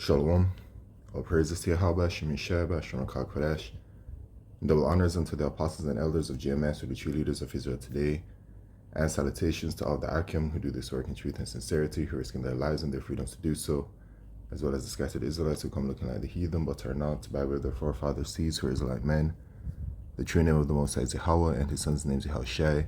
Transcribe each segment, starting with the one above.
Shalom. All praises to Yahweh, Shem Yeshua, Bashar Kodesh. Double honors unto the apostles and elders of GMS, who are the true leaders of Israel today. And salutations to all the Akim who do this work in truth and sincerity, who are risking their lives and their freedoms to do so, as well as the scattered Israelites who come looking like the heathen, but are not, by where their forefathers sees, who are Israelite men. The true name of the Most High is Yahweh, and his son's name is Yahushai.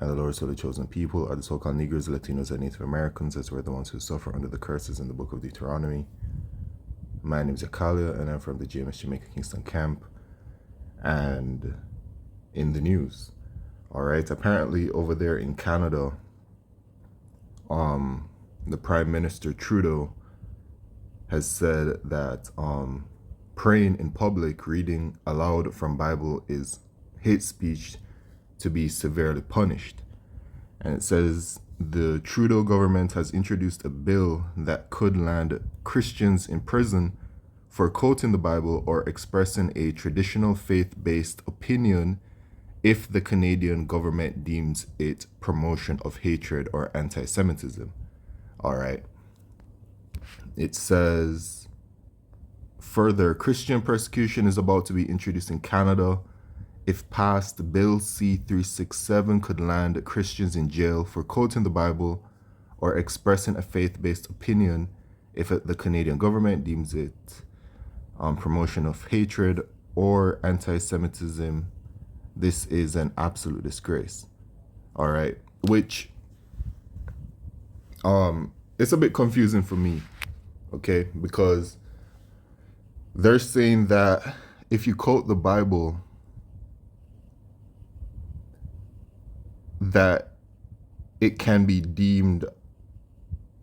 And the Lord's holy chosen people are the so-called Negroes, Latinos, and Native Americans, as were the ones who suffer under the curses in the book of Deuteronomy. My name is Akalia, and I'm from the GMS Jamaica Kingston camp. And in the news, all right, apparently over there in Canada, the Prime Minister Trudeau has said that praying in public, reading aloud from Bible is hate speech to be severely punished. And it says the Trudeau government has introduced a bill that could land Christians in prison for quoting the Bible or expressing a traditional faith-based opinion if the Canadian government deems it promotion of hatred or anti-Semitism. All right. It says, further, Christian persecution is about to be introduced in Canada. If passed, Bill C-367 could land Christians in jail for quoting the Bible or expressing a faith-based opinion if the Canadian government deems it promotion of hatred or anti-Semitism. This is an absolute disgrace. All right, which it's a bit confusing for me, okay, because they're saying that if you quote the Bible, that it can be deemed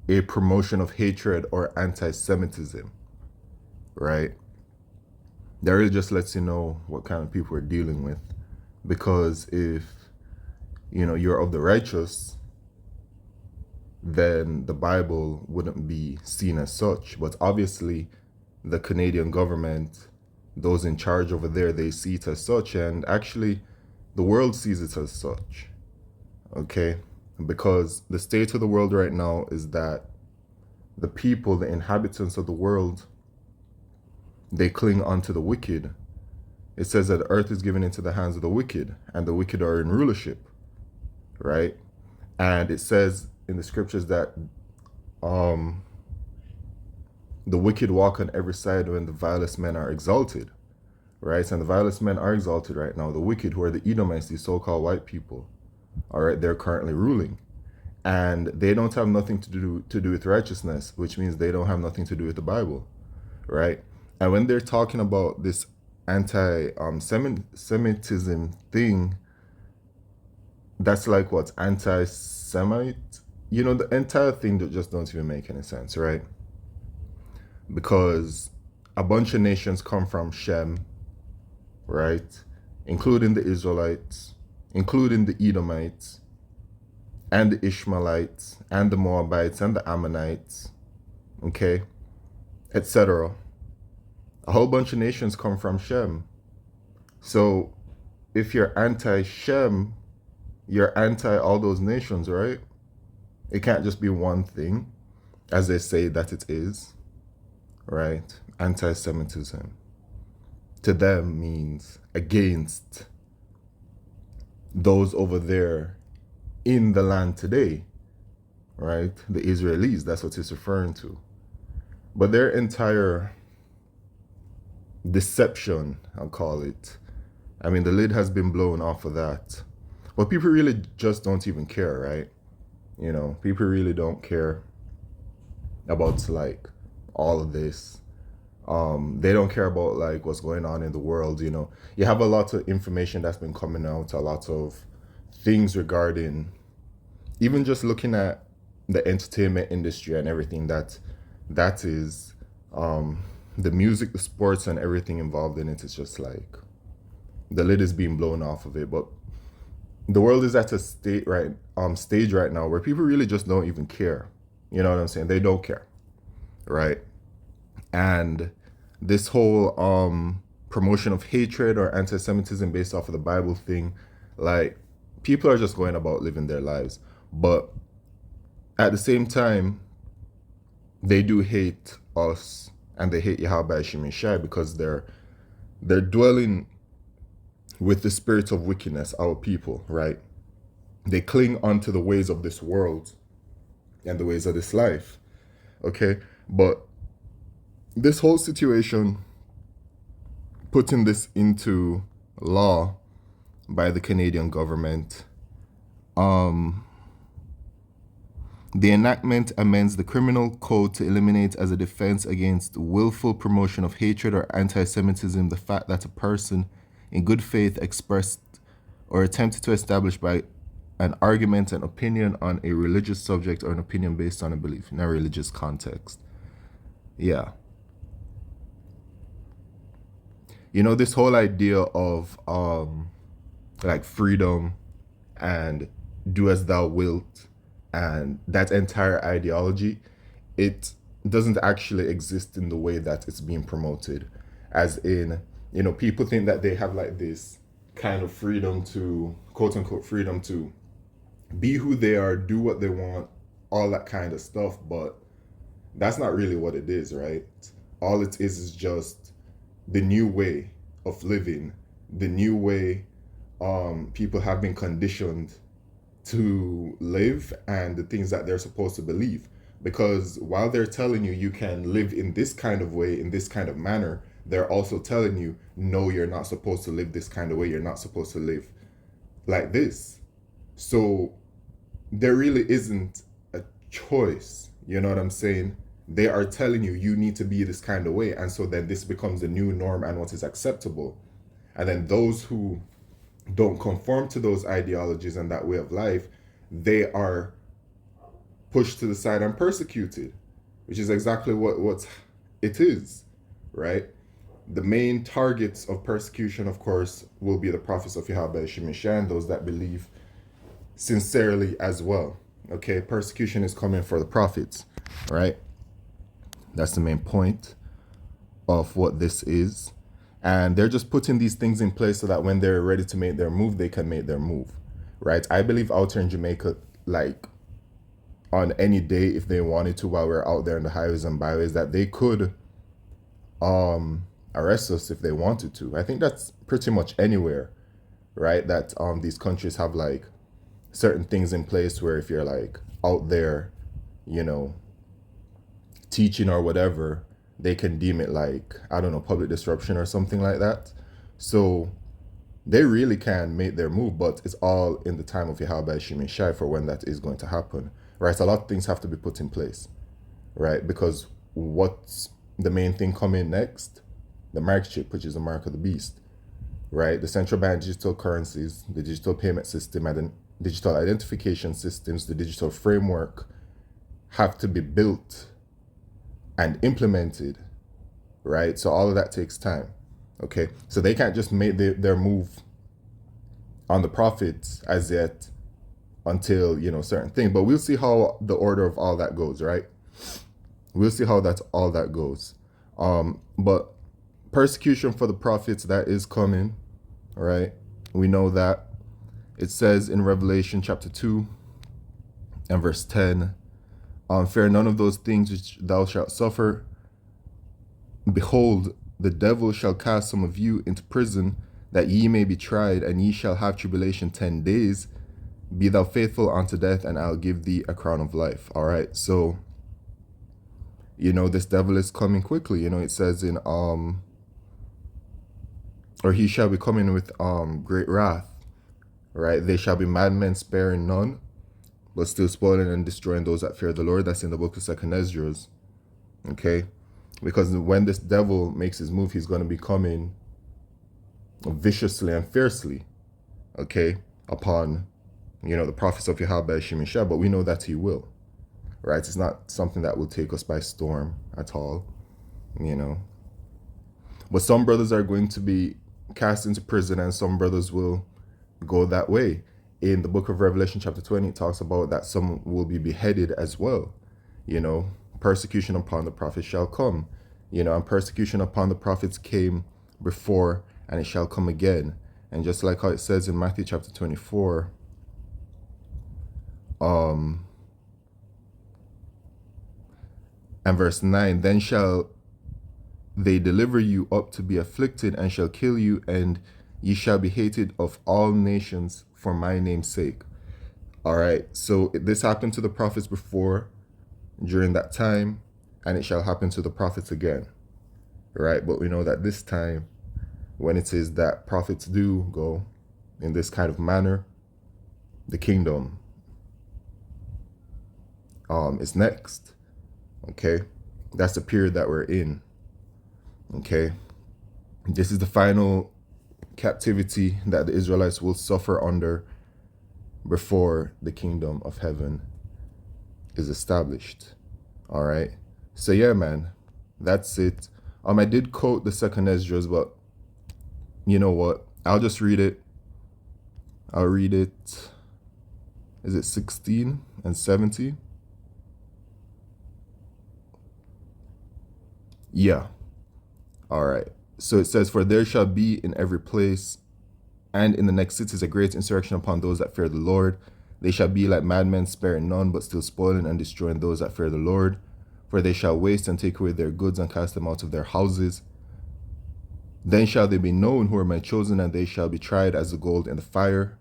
a promotion of hatred or anti-Semitism, right? That really just lets you know what kind of people we're dealing with. Because if, you're of the righteous, then the Bible wouldn't be seen as such. But obviously, the Canadian government, those in charge over there, they see it as such. And actually, the world sees it as such. Okay? Because the state of the world right now is that the people, the inhabitants of the world, they cling onto the wicked. It says that the earth is given into the hands of the wicked, and the wicked are in rulership, right? And it says in the scriptures that the wicked walk on every side when the vilest men are exalted, right? And the vilest men are exalted right now. The wicked, who are the Edomites, these so-called white people, all right, they're currently ruling. And they don't have nothing to do with righteousness, which means they don't have nothing to do with the Bible, right? And when they're talking about this anti-Semitism thing, that's like what? Anti-Semite? The entire thing that just don't even make any sense, right? Because a bunch of nations come from Shem, right? Including the Israelites, including the Edomites, and the Ishmaelites, and the Moabites, and the Ammonites, okay, etc. A whole bunch of nations come from Shem. So if you're anti-Shem, you're anti all those nations, right? It can't just be one thing, as they say that it is, right? Anti-Semitism to them means against those over there in the land today, right? The Israelis, that's what it's referring to. But their entire deception, I'll call it. I mean, the lid has been blown off of that. But people really just don't even care, right? People really don't care about, like, all of this. They don't care about, like, what's going on in the world, You have a lot of information that's been coming out, a lot of things regarding, even just looking at the entertainment industry and everything that is, the music, the sports, and everything involved in it is just like the lid is being blown off of it. But the world is at a stage right now where people really just don't even care. You know what I'm saying? They don't care, right? And this whole promotion of hatred or anti-Semitism based off of the Bible thing, like, people are just going about living their lives. But at the same time, they do hate us and they hate Yahweh Shemeshai because they're dwelling with the spirit of wickedness, our people, right? They cling onto the ways of this world and the ways of this life. Okay? But this whole situation, putting this into law by the Canadian government, the enactment amends the criminal code to eliminate as a defense against willful promotion of hatred or anti-Semitism the fact that a person in good faith expressed or attempted to establish by an argument, an opinion on a religious subject or an opinion based on a belief in a religious context. Yeah. You know, this whole idea of like freedom and do as thou wilt and that entire ideology, it doesn't actually exist in the way that it's being promoted. As in, you know, people think that they have like this kind of freedom to, quote unquote, freedom to be who they are, do what they want, all that kind of stuff. But that's not really what it is, right? All it is just the new way of living, the new way people have been conditioned to live and the things that they're supposed to believe. Because while they're telling you you can live in this kind of way, in this kind of manner, they're also telling you, no, you're not supposed to live this kind of way. You're not supposed to live like this. So there really isn't a choice. You know what I'm saying? They are telling you you need to be this kind of way. And so then this becomes the new norm and what is acceptable. And then those who don't conform to those ideologies and that way of life, they are pushed to the side and persecuted, which is exactly what it is, right? The main targets of persecution, of course, will be the prophets of Yahweh Shemeshai and those that believe sincerely as well. Okay, persecution is coming for the prophets, right? That's the main point of what this is. And they're just putting these things in place so that when they're ready to make their move, they can make their move, right? I believe out here in Jamaica, like on any day, if they wanted to, while we're out there in the highways and byways, that they could arrest us if they wanted to. I think that's pretty much anywhere, right? That these countries have like certain things in place where if you're like out there, you know, teaching or whatever, they can deem it like, I don't know, public disruption or something like that. So they really can make their move, but it's all in the time of Yahweh Shemeshai for when that is going to happen, right? So a lot of things have to be put in place, right? Because what's the main thing coming next? The mark chip, which is the mark of the beast, right? The central bank digital currencies, the digital payment system, and the digital identification systems, the digital framework have to be built and implemented, right? So all of that takes time, okay? So they can't just make their move on the prophets as yet until, you know, certain thing. But we'll see how the order of all that goes, right? We'll see how that's all that goes. But persecution for the prophets, that is coming, right? We know that. It says in Revelation chapter 2 and verse 10, fear none of those things which thou shalt suffer. Behold, the devil shall cast some of you into prison, that ye may be tried, and ye shall have tribulation 10 days. Be thou faithful unto death, and I'll give thee a crown of life. All right, so, you know, this devil is coming quickly. You know, it says in, or he shall be coming with great wrath, right? They shall be madmen, sparing none, but still spoiling and destroying those that fear the Lord. That's in the book of 2nd Esdras, okay? Because when this devil makes his move, he's going to be coming viciously and fiercely, okay, upon, you know, the prophets of Yahweh Shemeshai, but we know that he will, right? It's not something that will take us by storm at all, you know. But some brothers are going to be cast into prison, and some brothers will go that way. In the book of Revelation chapter 20, it talks about that some will be beheaded as well. You know, persecution upon the prophets shall come. You know, and persecution upon the prophets came before, and it shall come again. And just like how it says in Matthew chapter 24, and verse 9, then shall they deliver you up to be afflicted, and shall kill you, and ye shall be hated of all nations for my name's sake. All right, so this happened to the prophets before, during that time, and it shall happen to the prophets again. Right, but we know that this time, when it is that prophets do go in this kind of manner, the kingdom is next. Okay, that's the period that we're in. Okay, this is the final captivity that the Israelites will suffer under before the kingdom of heaven is established. All right, so yeah, man, that's it. I did quote the second Esdras, but you know what, I'll just read it. I'll read it. Is it 16 and 70? Yeah. All right. So it says, "For there shall be in every place and in the next cities a great insurrection upon those that fear the Lord. They shall be like madmen, sparing none, but still spoiling and destroying those that fear the Lord. For they shall waste and take away their goods and cast them out of their houses. Then shall they be known who are my chosen, and they shall be tried as the gold in the fire.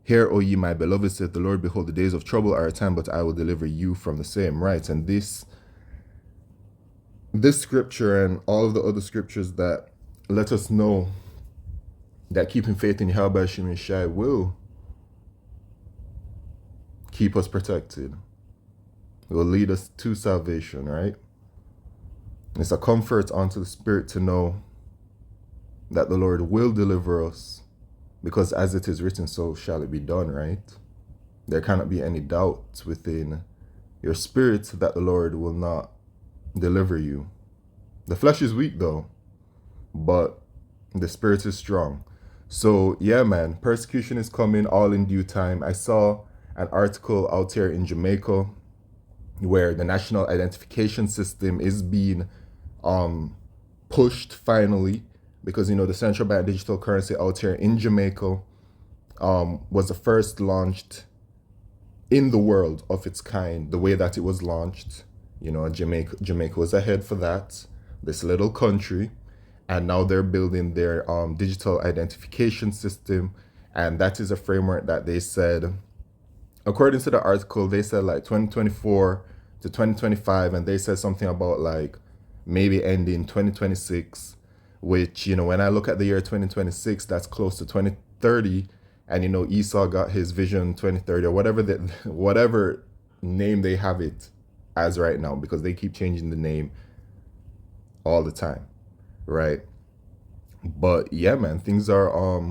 Hear, O ye my beloved, saith the Lord, behold, the days of trouble are at hand, but I will deliver you from the same." Right, and this scripture and all of the other scriptures that let us know that keeping faith in Yahweh Shem Yeshai will keep us protected. It will lead us to salvation, right? It's a comfort unto the spirit to know that the Lord will deliver us, because as it is written, so shall it be done, right? There cannot be any doubt within your spirit that the Lord will not deliver you. The flesh is weak though, but the spirit is strong. So yeah, man, persecution is coming all in due time. I saw an article out here in Jamaica where the national identification system is being pushed finally, because the central bank digital currency out here in Jamaica was the first launched in the world of its kind, the way that it was launched. Jamaica was ahead for that, this little country, and now they're building their digital identification system, and that is a framework that they said, according to the article, they said like 2024 to 2025, and they said something about like maybe ending 2026, which, when I look at the year 2026, that's close to 2030, and Esau got his vision 2030 or whatever name they have it as right now, because they keep changing the name all the time, right? But yeah, man, things are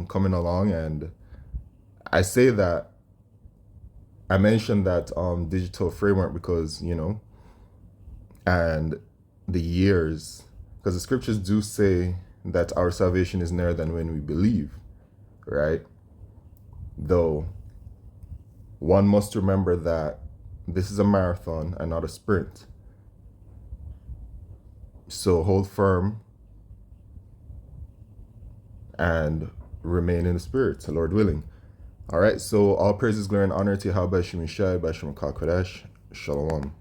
coming along, and I say that I mentioned that digital framework because and the years, because the scriptures do say that our salvation is nearer than when we believe, right? Though one must remember that this is a marathon and not a sprint. So hold firm and remain in the spirit, Lord willing. All right, so all praises, glory, and honor to Yahweh Shem Yeshai, B'Shem Kodesh. Shalom.